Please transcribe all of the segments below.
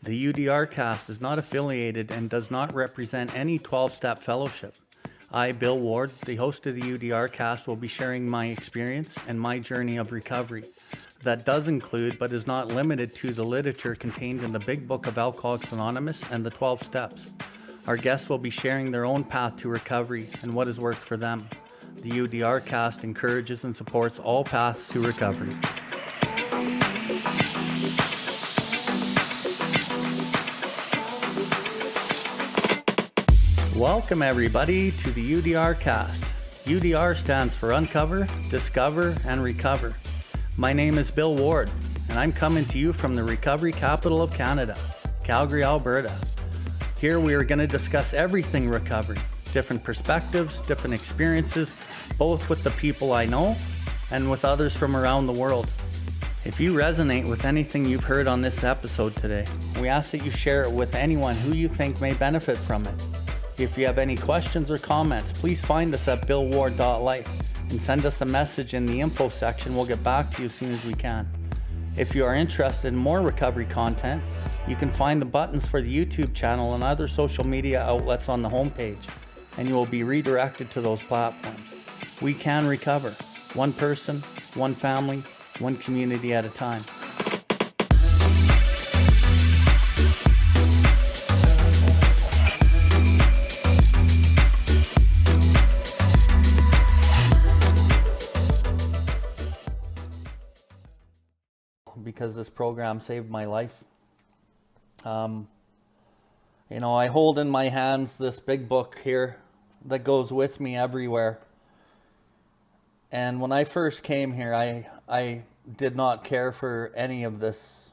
The UDRcast is not affiliated and does not represent any 12-step fellowship. I, Bill Ward, the host of the UDRcast, will be sharing my experience and my journey of recovery. That does include, but is not limited to, the literature contained in the Big Book of Alcoholics Anonymous and the 12 Steps. Our guests will be sharing their own path to recovery and what has worked for them. The UDRcast encourages and supports all paths to recovery. Welcome everybody to the UDRcast. UDR stands for Uncover, Discover, and Recover. My name is Bill Ward, and I'm coming to you from the recovery capital of Canada, Calgary, Alberta. Here we are going to discuss everything recovery, different perspectives, different experiences, both with the people I know and with others from around the world. If you resonate with anything you've heard on this episode today, we ask that you share it with anyone who you think may benefit from it. If you have any questions or comments, please find us at billward.life and send us a message in the info section. We'll get back to you as soon as we can. If you are interested in more recovery content, you can find the buttons for the YouTube channel and other social media outlets on the homepage, and you will be redirected to those platforms. We can recover, one person, one family, one community at a time. Because this program saved my life. I hold in my hands this big book here that goes with me everywhere. And when I first came here, I did not care for any of this.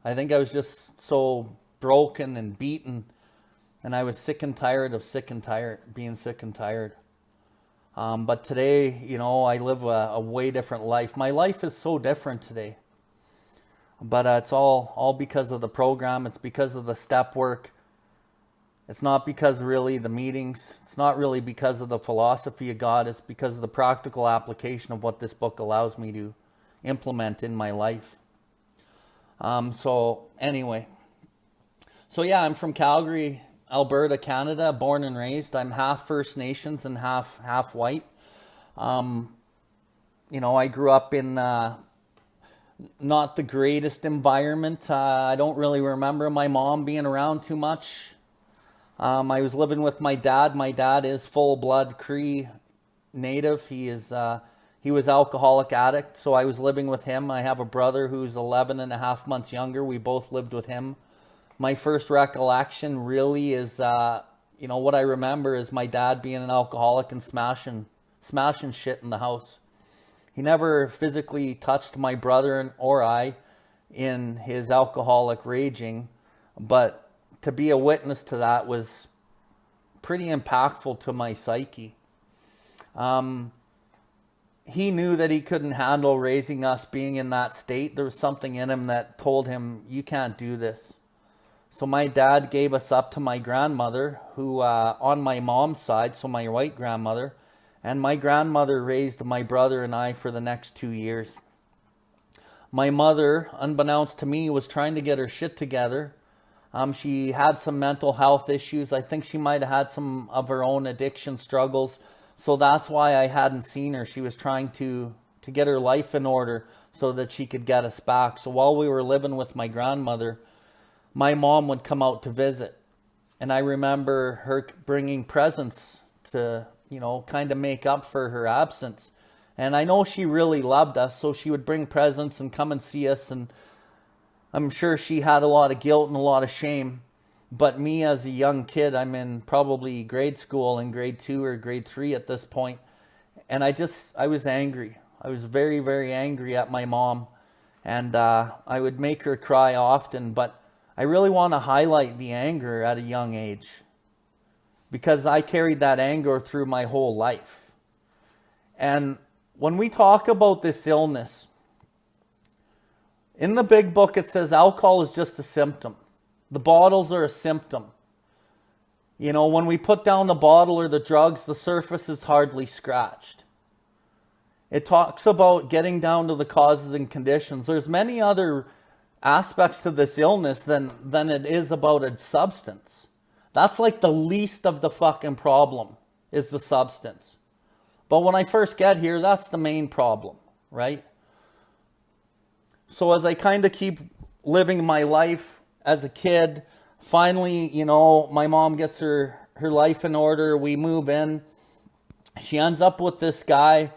I think I was just so broken and beaten, and I was sick and tired of being sick and tired. But today, I live a way different life. My life is so different today. But it's all because of the program. It's because of the step work. It's not because really the meetings. It's not really because of the philosophy of God. It's because of the practical application of what this book allows me to implement in my life. I'm from Calgary, Alberta, Canada, born and raised. I'm half First Nations and half white. I grew up in not the greatest environment. I don't really remember my mom being around too much. I was living with my dad. My dad is full-blood Cree native. He was alcoholic addict, so I was living with him. I have a brother who's 11 and a half months younger. We both lived with him. My first recollection really is, what I remember is my dad being an alcoholic and smashing shit in the house. He never physically touched my brother or I in his alcoholic raging, but to be a witness to that was pretty impactful to my psyche. He knew that he couldn't handle raising us being in that state. There was something in him that told him, you can't do this. So my dad gave us up to my grandmother, who on my mom's side, so my white grandmother, and my grandmother raised my brother and I for the next 2 years. My mother, unbeknownst to me, was trying to get her shit together. She had some mental health issues. I think she might have had some of her own addiction struggles. So that's why I hadn't seen her. She was trying to get her life in order so that she could get us back. So while we were living with my grandmother, my mom would come out to visit. And I remember her bringing presents to kind of make up for her absence. And I know she really loved us, so she would bring presents and come and see us, and I'm sure she had a lot of guilt and a lot of shame. But me as a young kid, I'm in probably grade school, in grade 2 or grade 3 at this point, and I was angry. I was very, very angry at my mom, and I would make her cry often, but I really want to highlight the anger at a young age, because I carried that anger through my whole life. And when we talk about this illness, in the big book it says alcohol is just a symptom. The bottles are a symptom. When we put down the bottle or the drugs, the surface is hardly scratched. It talks about getting down to the causes and conditions. There's many other aspects to this illness than it is about a substance. That's like the least of the fucking problem, is the substance. But when I first get here, that's the main problem, right? So as I kind of keep living my life as a kid, finally, you know, my mom gets her life in order. We move in. She ends up with this guy,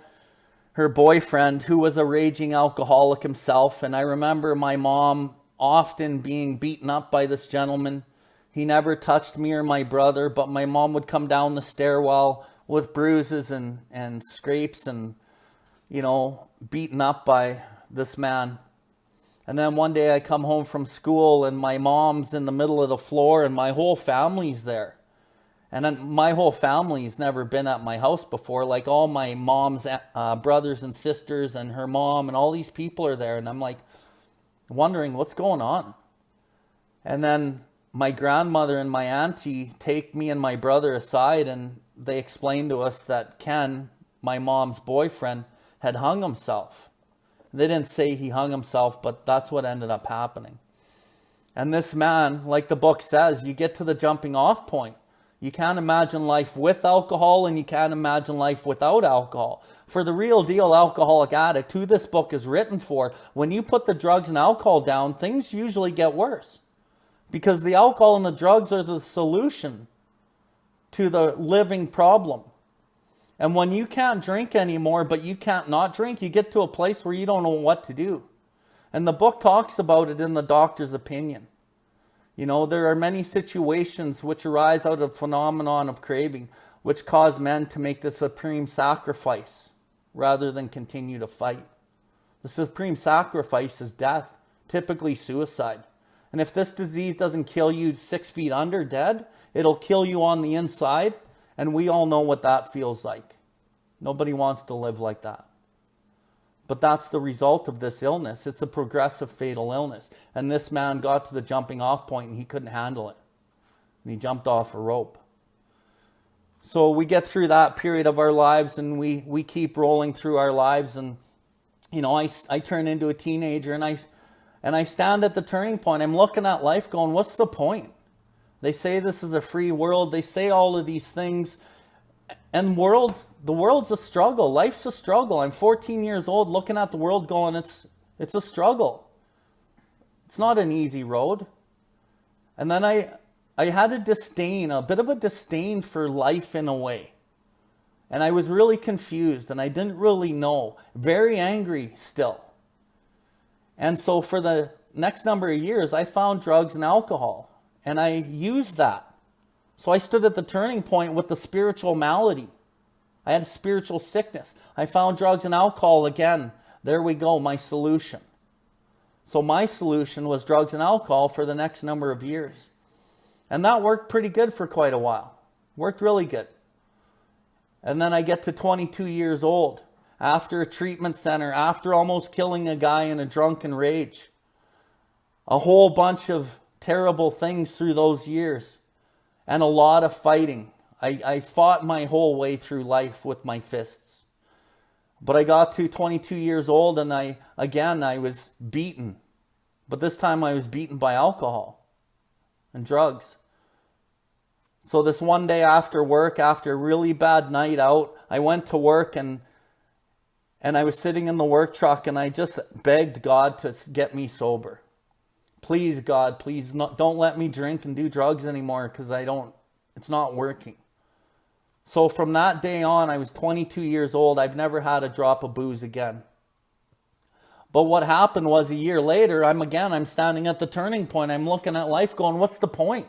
her boyfriend, who was a raging alcoholic himself. And I remember my mom often being beaten up by this gentleman. He never touched me or my brother, but my mom would come down the stairwell with bruises and scrapes and, you know, beaten up by this man. And then one day I come home from school and my mom's in the middle of the floor and my whole family's there. And then my whole family's never been at my house before. Like all my mom's brothers and sisters and her mom and all these people are there. And I'm like wondering what's going on. And then my grandmother and my auntie take me and my brother aside and they explain to us that Ken, my mom's boyfriend, had hung himself. They didn't say he hung himself, but that's what ended up happening. And this man, like the book says, you get to the jumping off point. You can't imagine life with alcohol and you can't imagine life without alcohol. For the real deal alcoholic addict, who this book is written for, when you put the drugs and alcohol down, things usually get worse. Because the alcohol and the drugs are the solution to the living problem. And when you can't drink anymore, but you can't not drink, you get to a place where you don't know what to do. And the book talks about it in the doctor's opinion. You know, there are many situations which arise out of phenomenon of craving, which cause men to make the supreme sacrifice rather than continue to fight. The supreme sacrifice is death, typically suicide. And if this disease doesn't kill you 6 feet under dead, it'll kill you on the inside. And we all know what that feels like. Nobody wants to live like that. But that's the result of this illness. It's a progressive fatal illness. And this man got to the jumping off point and he couldn't handle it. And he jumped off a rope. So we get through that period of our lives and we keep rolling through our lives. And, you know, I turn into a teenager and I stand at the turning point. I'm looking at life going, what's the point? They say this is a free world. They say all of these things. And the world's a struggle. Life's a struggle. I'm 14 years old looking at the world going, it's a struggle. It's not an easy road. And then I had a bit of a disdain for life in a way. And I was really confused and I didn't really know. Very angry still. And so for the next number of years, I found drugs and alcohol. And I used that. So I stood at the turning point with the spiritual malady. I had a spiritual sickness. I found drugs and alcohol again. There we go, my solution. So my solution was drugs and alcohol for the next number of years. And that worked pretty good for quite a while. Worked really good. And then I get to 22 years old, after a treatment center, after almost killing a guy in a drunken rage. A whole bunch of terrible things through those years. And a lot of fighting. I fought my whole way through life with my fists. But I got to 22 years old and I was beaten. But this time I was beaten by alcohol and drugs. So this one day after work, after a really bad night out, I went to work and I was sitting in the work truck and I just begged God to get me sober. Please, God, please don't let me drink and do drugs anymore because it's not working. So from that day on, I was 22 years old. I've never had a drop of booze again. But what happened was a year later, I'm standing at the turning point. I'm looking at life going, what's the point?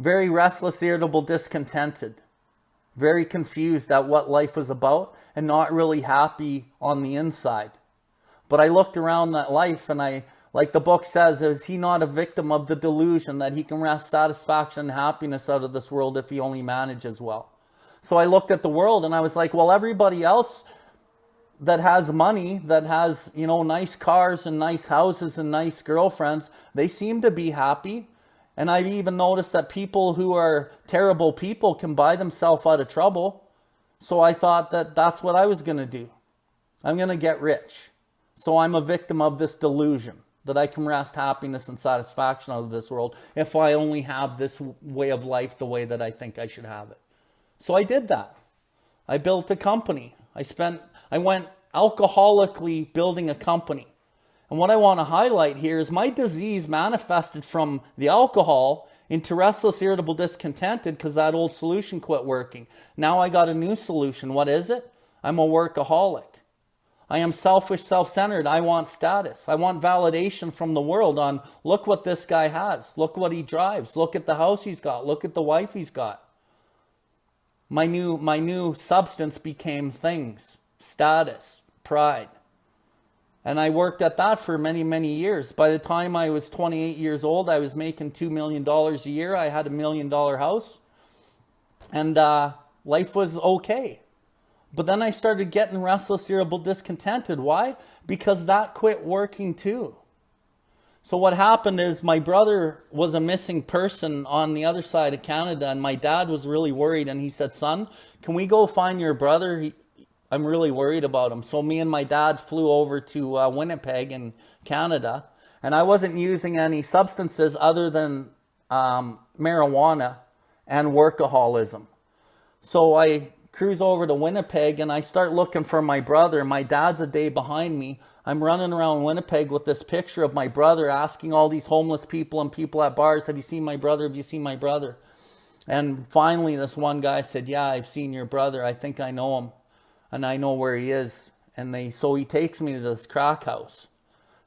Very restless, irritable, discontented. Very confused at what life was about and not really happy on the inside. But I looked around that life and like the book says, is he not a victim of the delusion that he can wrest satisfaction and happiness out of this world if he only manages well? So I looked at the world and I was like, well, everybody else that has money, that has, nice cars and nice houses and nice girlfriends, they seem to be happy. And I've even noticed that people who are terrible people can buy themselves out of trouble. So I thought that that's what I was going to do. I'm going to get rich. So I'm a victim of this delusion. that I can wrest happiness and satisfaction out of this world if I only have this way of life the way that I think I should have it. So I did that. I built a company. I went alcoholically building a company. And what I want to highlight here is my disease manifested from the alcohol into restless, irritable, discontented because that old solution quit working. Now I got a new solution. What is it? I'm a workaholic. I am selfish, self-centered. I want status. I want validation from the world on, look what this guy has. Look what he drives. Look at the house he's got. Look at the wife he's got. My new substance became things, status, pride. And I worked at that for many, many years. By the time I was 28 years old, I was making $2 million a year. I had $1 million house. And life was okay. But then I started getting restless, irritable, discontented. Why? Because that quit working too. So what happened is my brother was a missing person on the other side of Canada, and my dad was really worried, and he said, son, can we go find your brother? I'm really worried about him. So me and my dad flew over to Winnipeg in Canada, and I wasn't using any substances other than marijuana and workaholism. So I cruise over to Winnipeg and I start looking for my brother. My dad's a day behind me. I'm running around Winnipeg with this picture of my brother, asking all these homeless people and people at bars, have you seen my brother? Have you seen my brother? And finally this one guy said, yeah, I've seen your brother. I think I know him and I know where he is. And so he takes me to this crack house.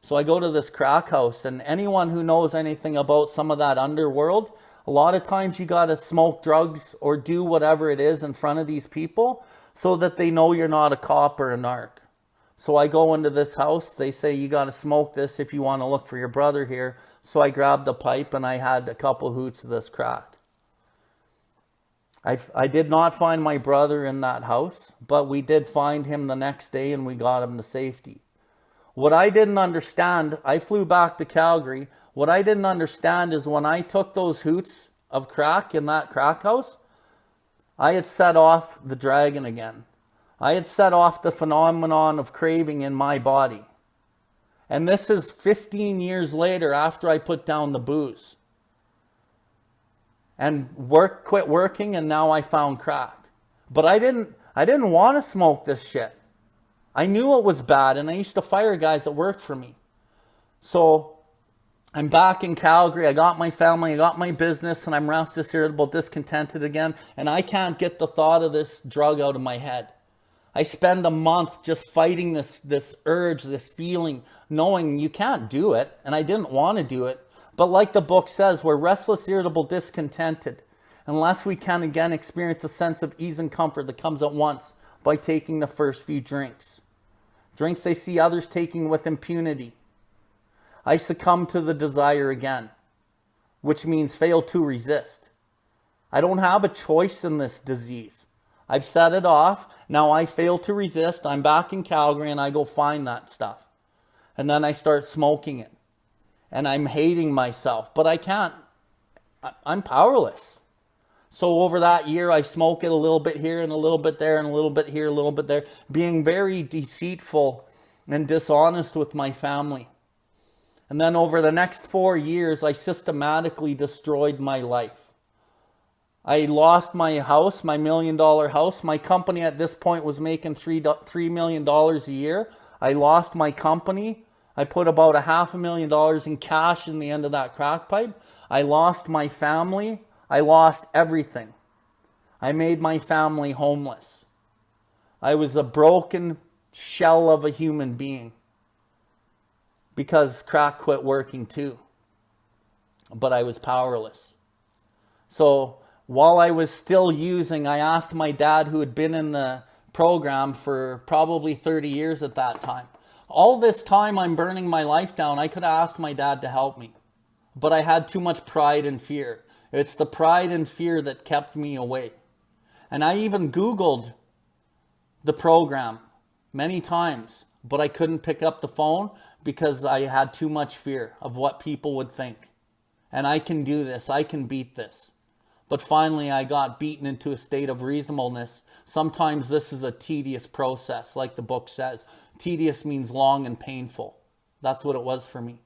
So I go to this crack house, and anyone who knows anything about some of that underworld, a lot of times you got to smoke drugs or do whatever it is in front of these people so that they know you're not a cop or a narc. So I go into this house. They say, you got to smoke this if you want to look for your brother here. So I grabbed a pipe and I had a couple hoots of this crack. I did not find my brother in that house, but we did find him the next day and we got him to safety. What I didn't understand, I flew back to Calgary. What I didn't understand is when I took those hoots of crack in that crack house, I had set off the dragon again. I had set off the phenomenon of craving in my body. And this is 15 years later after I put down the booze. And quit working, and now I found crack. But I didn't want to smoke this shit. I knew it was bad, and I used to fire guys that worked for me. So I'm back in Calgary. I got my family, I got my business, and I'm restless, irritable, discontented again. And I can't get the thought of this drug out of my head. I spend a month just fighting this urge, this feeling, knowing you can't do it. And I didn't want to do it. But like the book says, we're restless, irritable, discontented, unless we can again experience a sense of ease and comfort that comes at once by taking the first few drinks. Drinks they see others taking with impunity. I succumb to the desire again, which means fail to resist. I don't have a choice in this disease. I've set it off. Now I fail to resist. I'm back in Calgary and I go find that stuff. And then I start smoking it. And I'm hating myself, but I can't. I'm powerless. So over that year, I smoke it a little bit here and a little bit there and a little bit here, a little bit there, being very deceitful and dishonest with my family. And then over the next 4 years, I systematically destroyed my life. I lost my house, my $1 million house. My company at this point was making $3 million a year. I lost my company. I put about $500,000 in cash in the end of that crack pipe. I lost my family. I lost everything. I made my family homeless. I was a broken shell of a human being because crack quit working too. But I was powerless. So while I was still using, I asked my dad, who had been in the program for probably 30 years at that time. All this time I'm burning my life down. I could have asked my dad to help me, but I had too much pride and fear. It's the pride and fear that kept me away. And I even Googled the program many times, but I couldn't pick up the phone because I had too much fear of what people would think. And I can do this. I can beat this. But finally, I got beaten into a state of reasonableness. Sometimes this is a tedious process, like the book says. Tedious means long and painful. That's what it was for me.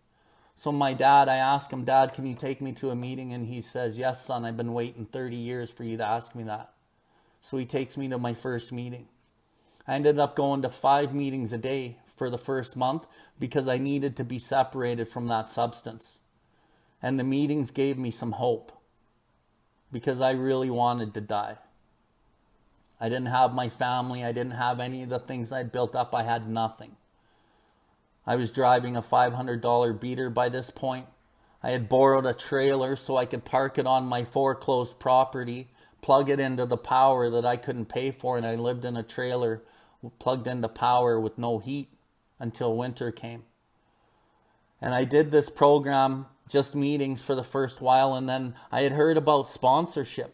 So my dad, I asked him, Dad, can you take me to a meeting? And he says, yes, son, I've been waiting 30 years for you to ask me that. So he takes me to my first meeting. I ended up going to 5 meetings a day for the first month because I needed to be separated from that substance. And the meetings gave me some hope because I really wanted to die. I didn't have my family. I didn't have any of the things I'd built up. I had nothing. I was driving a $500 beater by this point. I had borrowed a trailer so I could park it on my foreclosed property, plug it into the power that I couldn't pay for, and I lived in a trailer plugged into power with no heat until winter came. And I did this program, just meetings for the first while, and then I had heard about sponsorship.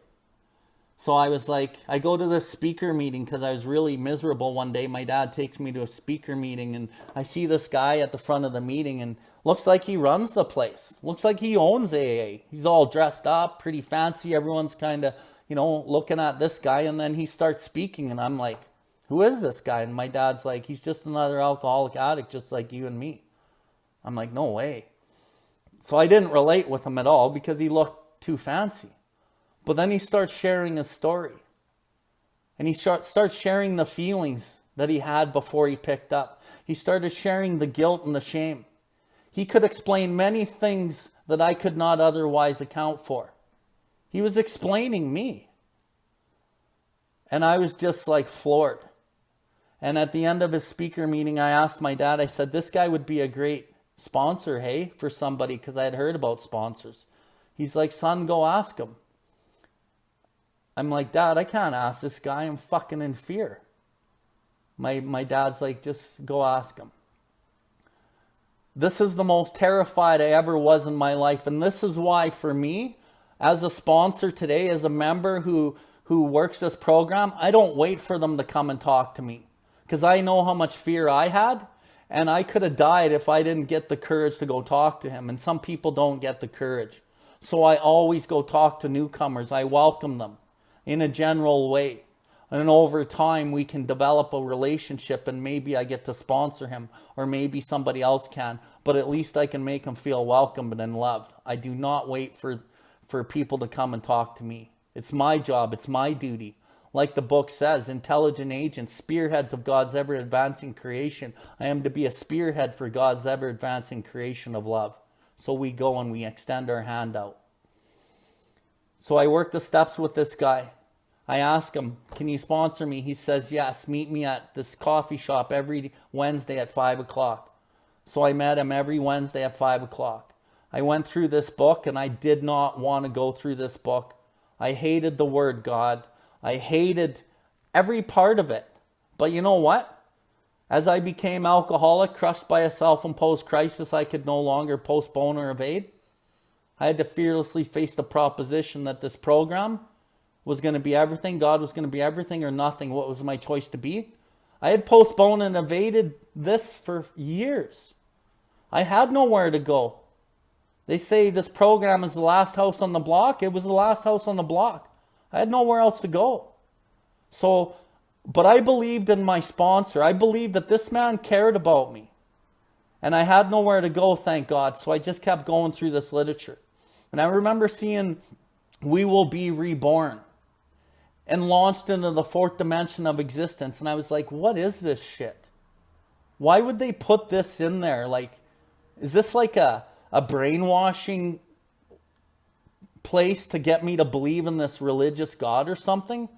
So I was like, I go to this speaker meeting because I was really miserable one day. My dad takes me to a speaker meeting and I see this guy at the front of the meeting and looks like he runs the place. Looks like he owns AA. He's all dressed up, pretty fancy. Everyone's kind of, looking at this guy, and then he starts speaking and I'm like, who is this guy? And my dad's like, he's just another alcoholic addict just like you and me. I'm like, no way. So I didn't relate with him at all because he looked too fancy. But then he starts sharing his story. And he starts sharing the feelings that he had before he picked up. He started sharing the guilt and the shame. He could explain many things that I could not otherwise account for. He was explaining me. And I was just like floored. And at the end of his speaker meeting, I asked my dad, I said, this guy would be a great sponsor, hey, for somebody, because I had heard about sponsors. He's like, son, go ask him. I'm like, Dad, I can't ask this guy. I'm fucking in fear. My dad's like, just go ask him. This is the most terrified I ever was in my life. And this is why, for me, as a sponsor today, as a member who works this program, I don't wait for them to come and talk to me. Because I know how much fear I had. And I could have died if I didn't get the courage to go talk to him. And some people don't get the courage. So I always go talk to newcomers. I welcome them in a general way. And over time, we can develop a relationship, and maybe I get to sponsor him, or maybe somebody else can. But at least I can make him feel welcomed and loved. I do not wait for people to come and talk to me. It's my job. It's my duty. Like the book says, intelligent agents, spearheads of God's ever-advancing creation. I am to be a spearhead for God's ever-advancing creation of love. So we go and we extend our hand out. So I work the steps with this guy. I ask him, can you sponsor me? He says, yes, meet me at this coffee shop every Wednesday at 5 o'clock. So I met him every Wednesday at 5 o'clock. I went through this book, and I did not want to go through this book. I hated the word God. I hated every part of it. But you know what? As I became alcoholic, crushed by a self-imposed crisis I could no longer postpone or evade, I had to fearlessly face the proposition that this program was going to be everything. God was going to be everything or nothing. What was my choice to be? I had postponed and evaded this for years. I had nowhere to go. They say this program is the last house on the block. It was the last house on the block. I had nowhere else to go. But I believed in my sponsor. I believed that this man cared about me. And I had nowhere to go, thank God. So I just kept going through this literature. And I remember seeing We Will Be Reborn and launched into the 4th dimension of existence. And I was like, what is this shit? Why would they put this in there? Like, is this like a brainwashing place to get me to believe in this religious God or something?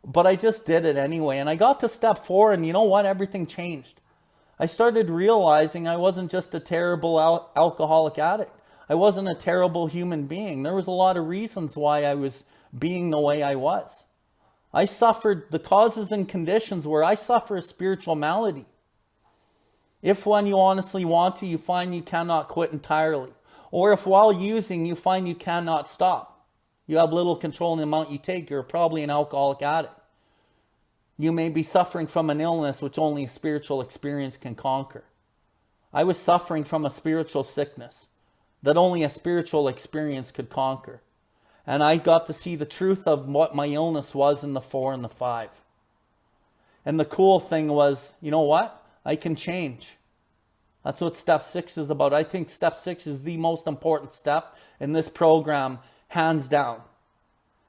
But I just did it anyway. And I got to step 4, and you know what? Everything changed. I started realizing I wasn't just a terrible alcoholic addict. I wasn't a terrible human being. There was a lot of reasons why I was being the way I was. I suffered, the causes and conditions where I suffer a spiritual malady. If when you honestly want to, you find you cannot quit entirely. Or if while using, you find you cannot stop. You have little control in the amount you take. You're probably an alcoholic addict. You may be suffering from an illness which only a spiritual experience can conquer. I was suffering from a spiritual sickness that only a spiritual experience could conquer. And I got to see the truth of what my illness was in the 4 and the 5. And the cool thing was, you know what? I can change. That's what step 6 is about. I think step 6 is the most important step in this program, hands down.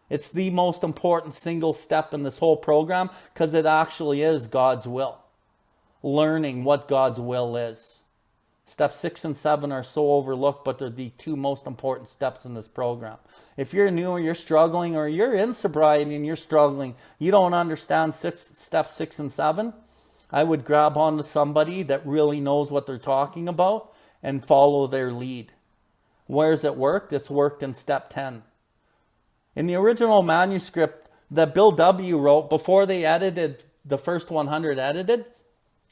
It's the most important single step in this whole program because it actually is God's will. Learning what God's will is. Step 6 and 7 are so overlooked, but they're the 2 most important steps in this program. If you're new or you're struggling, or you're in sobriety and you're struggling, you don't understand step 6 and 7, I would grab onto somebody that really knows what they're talking about and follow their lead. Where's it worked? It's worked in step 10. In the original manuscript that Bill W. wrote, before they edited the first 100 edited,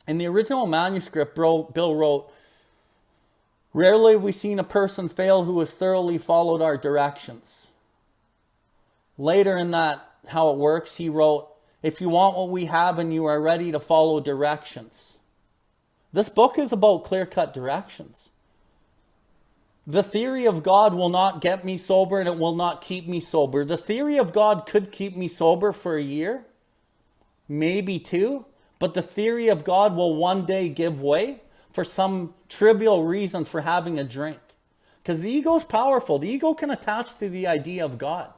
in the original manuscript, Bill wrote, "Rarely have we seen a person fail who has thoroughly followed our directions." Later in that, how it works, he wrote, "If you want what we have and you are ready to follow directions." This book is about clear-cut directions. The theory of God will not get me sober and it will not keep me sober. The theory of God could keep me sober for a year, maybe 2, but the theory of God will one day give way for some trivial reason for having a drink. Because the ego is powerful. The ego can attach to the idea of God.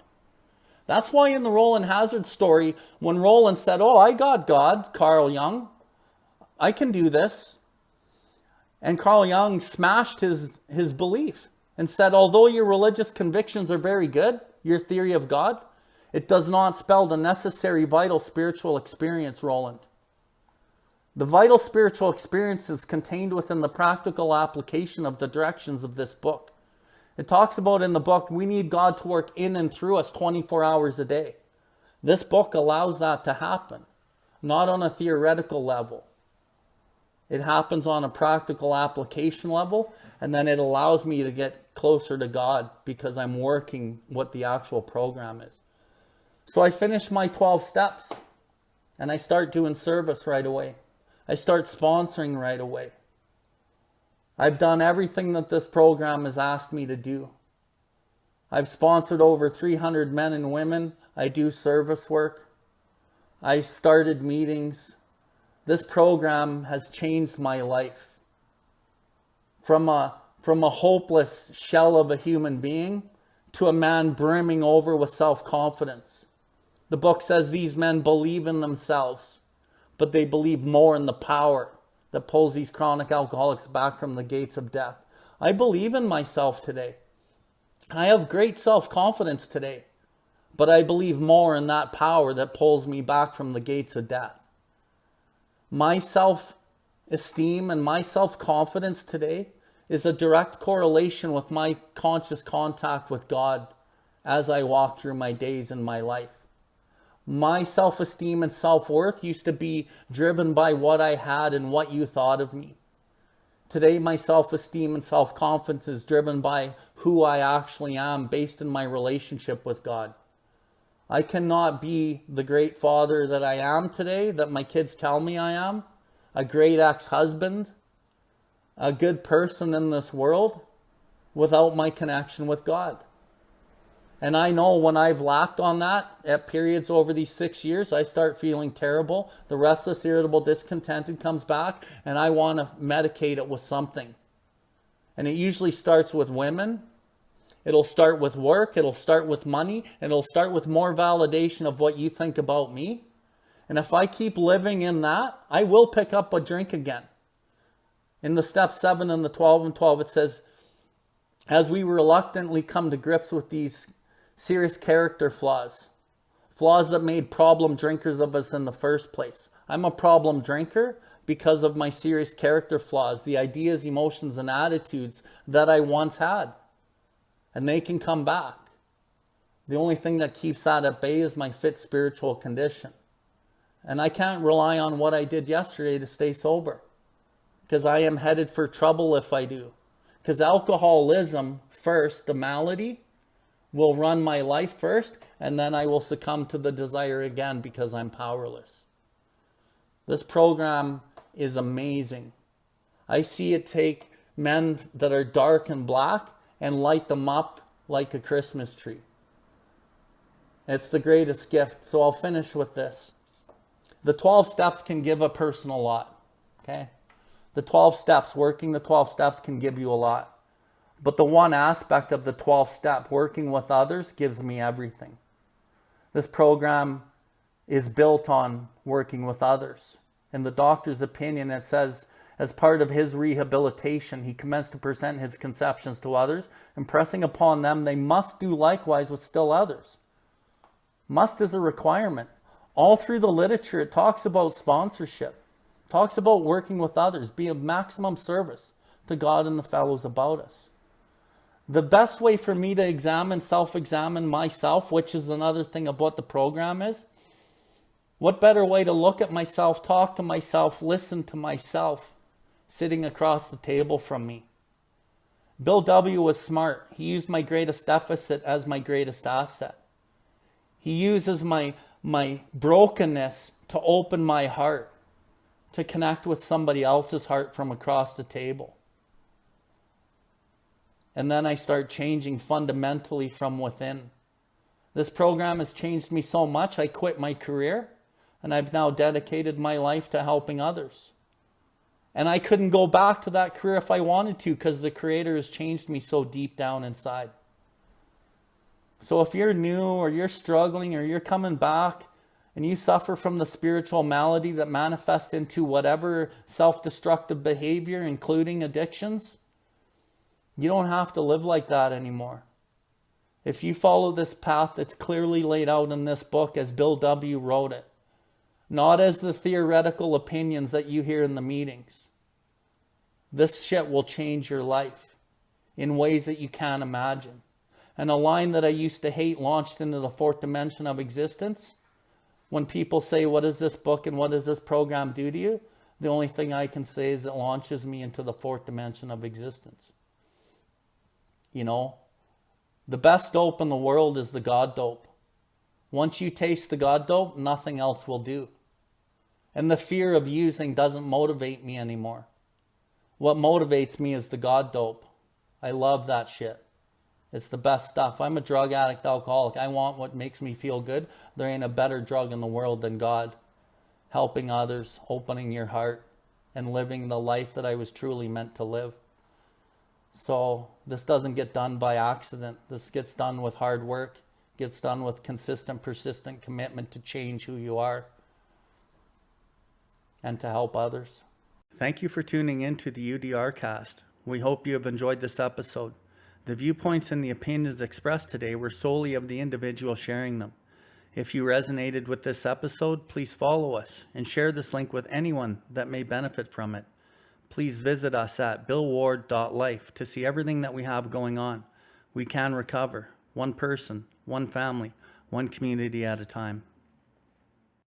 That's why in the Roland Hazard story, when Roland said, "Oh, I got God, Carl Jung. I can do this." And Carl Jung smashed his belief and said, although your religious convictions are very good, your theory of God, it does not spell the necessary vital spiritual experience, Roland. The vital spiritual experience is contained within the practical application of the directions of this book. It talks about in the book, we need God to work in and through us 24 hours a day. This book allows that to happen, not on a theoretical level. It happens on a practical application level, and then it allows me to get closer to God because I'm working what the actual program is. So I finish my 12 steps, and I start doing service right away. I start sponsoring right away. I've done everything that this program has asked me to do. I've sponsored over 300 men and women. I do service work. I started meetings. This program has changed my life. From a hopeless shell of a human being to a man brimming over with self-confidence. The book says these men believe in themselves, but they believe more in the power that pulls these chronic alcoholics back from the gates of death. I believe in myself today. I have great self-confidence today, but I believe more in that power that pulls me back from the gates of death. My self-esteem and my self-confidence today is a direct correlation with my conscious contact with God as I walk through my days in my life. My self-esteem and self-worth used to be driven by what I had and what you thought of me. Today, my self-esteem and self-confidence is driven by who I actually am based in my relationship with God. I cannot be the great father that I am today, that my kids tell me I am, a great ex-husband, a good person in this world, without my connection with God. And I know when I've lacked on that at periods over these 6 years, I start feeling terrible. The restless, irritable, discontented comes back, and I want to medicate it with something. And it usually starts with women. It'll start with work, it'll start with money, and it'll start with more validation of what you think about me. And if I keep living in that, I will pick up a drink again. In the step 7 and the 12 and 12, it says, as we reluctantly come to grips with these serious character flaws that made problem drinkers of us in the first place. I'm a problem drinker because of my serious character flaws, the ideas, emotions, and attitudes that I once had. And they can come back. The only thing that keeps that at bay is my fit spiritual condition. And I can't rely on what I did yesterday to stay sober. Because I am headed for trouble if I do. Because alcoholism first, the malady, will run my life first. And then I will succumb to the desire again because I'm powerless. This program is amazing. I see it take men that are dark and black and light them up like a Christmas tree. It's the greatest gift. So I'll finish with this. The 12 steps can give a person a lot. Okay? The 12 steps, working the 12 steps can give you a lot. But the one aspect of the 12th step, working with others, gives me everything. This program is built on working with others. In the doctor's opinion, it says, as part of his rehabilitation, he commenced to present his conceptions to others, impressing upon them they must do likewise with still others. Must is a requirement. All through the literature, it talks about sponsorship, talks about working with others, be of maximum service to God and the fellows about us. The best way for me to self-examine myself, which is another thing about the program, is what better way to look at myself, talk to myself, listen to myself, sitting across the table from me. Bill W. was smart. He used my greatest deficit as my greatest asset. He uses my brokenness to open my heart, to connect with somebody else's heart from across the table. And then I start changing fundamentally from within. This program has changed me so much, I quit my career, and I've now dedicated my life to helping others. And I couldn't go back to that career if I wanted to, because the Creator has changed me so deep down inside. So if you're new, or you're struggling, or you're coming back, and you suffer from the spiritual malady that manifests into whatever self-destructive behavior, including addictions, you don't have to live like that anymore. If you follow this path that's clearly laid out in this book as Bill W. wrote it, not as the theoretical opinions that you hear in the meetings, this shit will change your life in ways that you can't imagine. And a line that I used to hate launched into the fourth dimension of existence. When people say, what does this book and what does this program do to you? The only thing I can say is it launches me into the fourth dimension of existence. You know, the best dope in the world is the God dope. Once you taste the God dope, nothing else will do. And the fear of using doesn't motivate me anymore. What motivates me is the God dope. I love that shit. It's the best stuff. I'm a drug addict, alcoholic. I want what makes me feel good. There ain't a better drug in the world than God. Helping others, opening your heart, and living the life that I was truly meant to live. So this doesn't get done by accident. This gets done with hard work. Gets done with consistent, persistent commitment to change who you are and to help others. Thank you for tuning in to the THEUDRCAST. We hope you have enjoyed this episode. The viewpoints and the opinions expressed today were solely of the individual sharing them. If you resonated with this episode, please follow us and share this link with anyone that may benefit from it. Please visit us at billward.life to see everything that we have going on. We can recover, one person, one family, one community at a time.